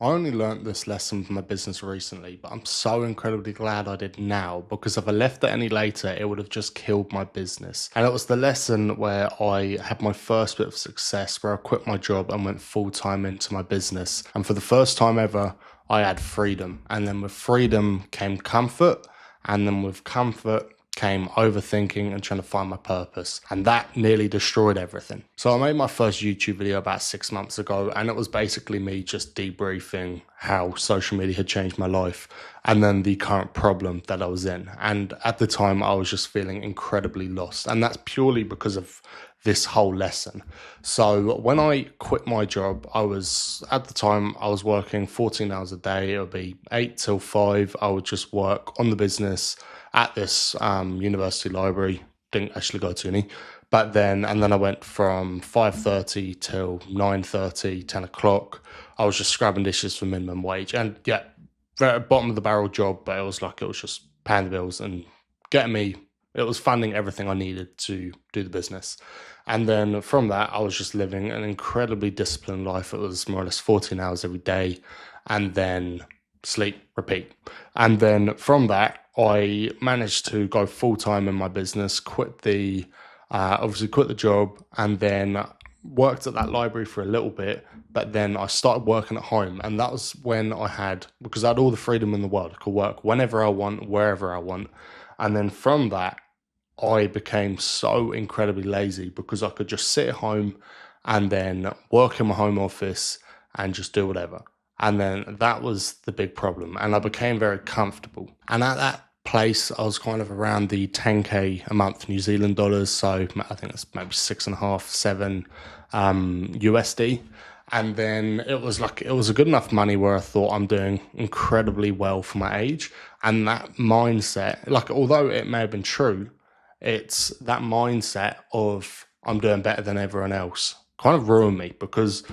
I only learnt this lesson from my business recently, but I'm so incredibly glad I did now because if I left it any later, it would have just killed my business. And it was the lesson where I had my first bit of success where I quit my job and went full time into my business. And for the first time ever, I had freedom. And then with freedom came comfort. And then with comfort came overthinking and trying to find my purpose. And that nearly destroyed everything. So I made my first YouTube video about 6 months ago, and it was basically me just debriefing how social media had changed my life and then the current problem that I was in. And at the time, I was just feeling incredibly lost. And that's purely because of this whole lesson. So when I quit my job, at the time, I was working 14 hours a day. It would be 8 till 5. I would just work on the business at this university library. Didn't actually go to uni, but then I went from 5:30 till 9:30, 10 o'clock. I was just scrubbing dishes for minimum wage, and yeah, very bottom of the barrel job, but it was just paying the bills and getting me. It was funding everything I needed to do the business. And then from that, I was just living an incredibly disciplined life. It was more or less 14 hours every day and then sleep, repeat. And then from that, I managed to go full time in my business, obviously quit the job, and then worked at that library for a little bit. But then I started working at home, and that was when because I had all the freedom in the world. I could work whenever I want, wherever I want. And then from that, I became so incredibly lazy because I could just sit at home and then work in my home office and just do whatever. And then that was the big problem. And I became very comfortable. And at that place, I was kind of around the 10K a month New Zealand dollars. So I think it's maybe six and a half, seven USD. And then it was a good enough money where I thought I'm doing incredibly well for my age. And that mindset, like, although it may have been true, it's that mindset of I'm doing better than everyone else kind of ruined me because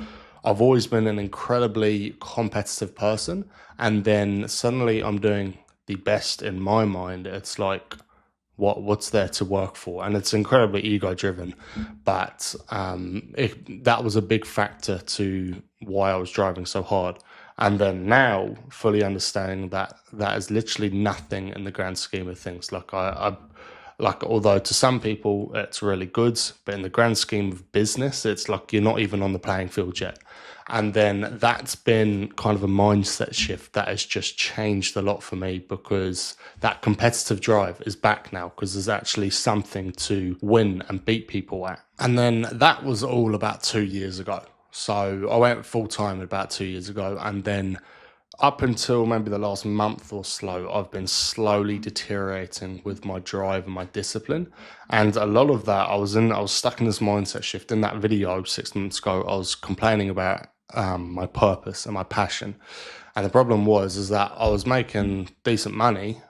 I've always been an incredibly competitive person. And then suddenly I'm doing the best in my mind. It's like, what's there to work for? And it's incredibly ego driven. But that was a big factor to why I was driving so hard. And then now, fully understanding that that is literally nothing in the grand scheme of things. Like, although to some people it's really good, but in the grand scheme of business, it's like you're not even on the playing field yet. And then that's been kind of a mindset shift that has just changed a lot for me because that competitive drive is back now because there's actually something to win and beat people at. And then that was all about 2 years ago. So I went full time about 2 years ago, and then up until maybe the last month or so, I've been slowly deteriorating with my drive and my discipline. And a lot of that, I was stuck in this mindset shift. In that video 6 months ago, I was complaining about my purpose and my passion. And the problem is that I was making decent money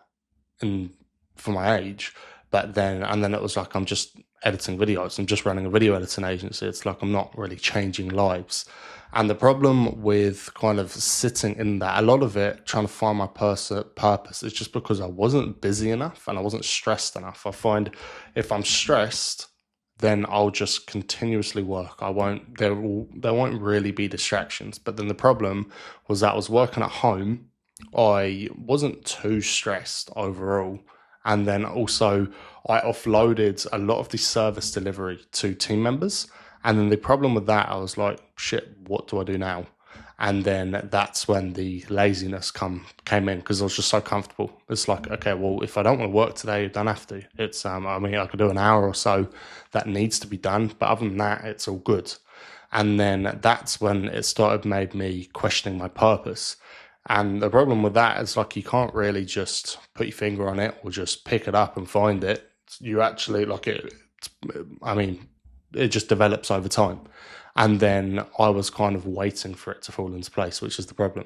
and for my age, and then it was like I'm just editing videos. I'm just running a video editing agency. It's like I'm not really changing lives. And the problem with kind of sitting in that, a lot of it, trying to find my purpose, is just because I wasn't busy enough and I wasn't stressed enough. I find if I'm stressed, then I'll just continuously work. There won't really be distractions. But then the problem was that I was working at home. I wasn't too stressed overall. And then also I offloaded a lot of the service delivery to team members. And then the problem with that, I was like, shit, what do I do now? And then that's when the laziness came in because I was just so comfortable. It's like, okay, well, if I don't want to work today, I don't have to. It's I mean, I could do an hour or so that needs to be done, but other than that, it's all good. And then that's when it started made me questioning my purpose. And the problem with that is like you can't really just put your finger on it or just pick it up and find it. You actually like it. I mean, it just develops over time. And then I was kind of waiting for it to fall into place, which is the problem.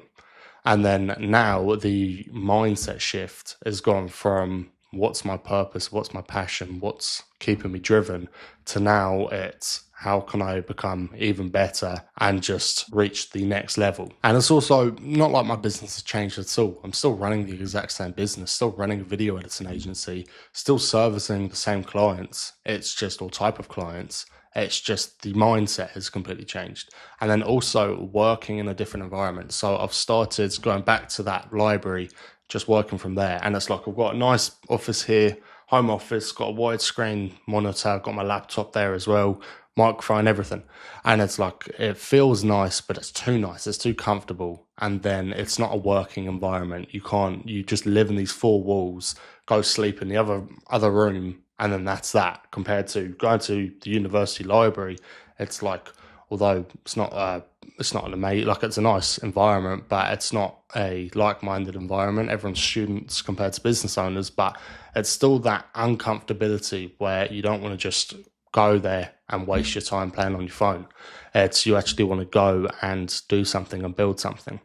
And then now the mindset shift has gone from what's my purpose, what's my passion, what's keeping me driven, to now it's how can I become even better and just reach the next level. And it's also not like my business has changed at all. I'm still running the exact same business, still running a video editing agency, still servicing the same clients. It's just all type of clients. It's just the mindset has completely changed. And then also working in a different environment. So I've started going back to that library, just working from there. And it's like I've got a nice office here, home office, got a widescreen monitor, got my laptop there as well, microphone, everything. And it's like it feels nice, but it's too nice, it's too comfortable. And then it's not a working environment. You just live in these four walls, go sleep in the other room, and then that's that. Compared to going to the university library, it's like, although it's not an amazing, like, it's a nice environment, but it's not a like-minded environment. Everyone's students compared to business owners, but it's still that uncomfortability where you don't want to just go there and waste your time playing on your phone. It's you actually want to go and do something and build something.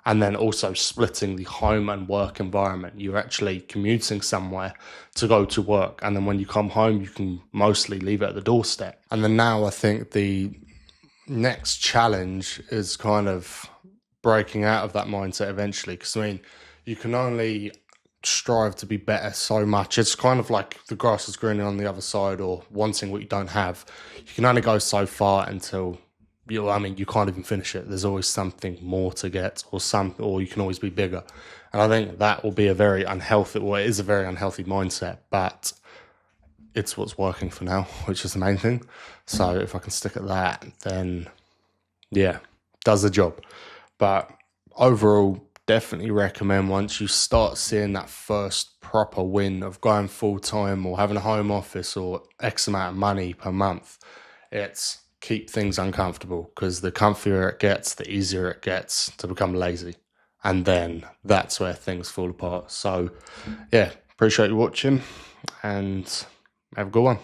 And then also splitting the home and work environment. You're actually commuting somewhere to go to work. And then when you come home, you can mostly leave it at the doorstep. And then now I think the next challenge is kind of breaking out of that mindset eventually. Because I mean, you can only strive to be better so much. It's kind of like the grass is greener on the other side, or wanting what you don't have. You can only go so far until you can't even finish it. There's always something more to get, or you can always be bigger. And I think that will be a very unhealthy, well, it is a very unhealthy mindset, but it's what's working for now, which is the main thing. So if I can stick at that, then yeah, does the job. But overall, definitely recommend once you start seeing that first proper win of going full time or having a home office or X amount of money per month, it's keep things uncomfortable, because the comfier it gets, the easier it gets to become lazy. And then that's where things fall apart. So yeah, appreciate you watching and have a good one.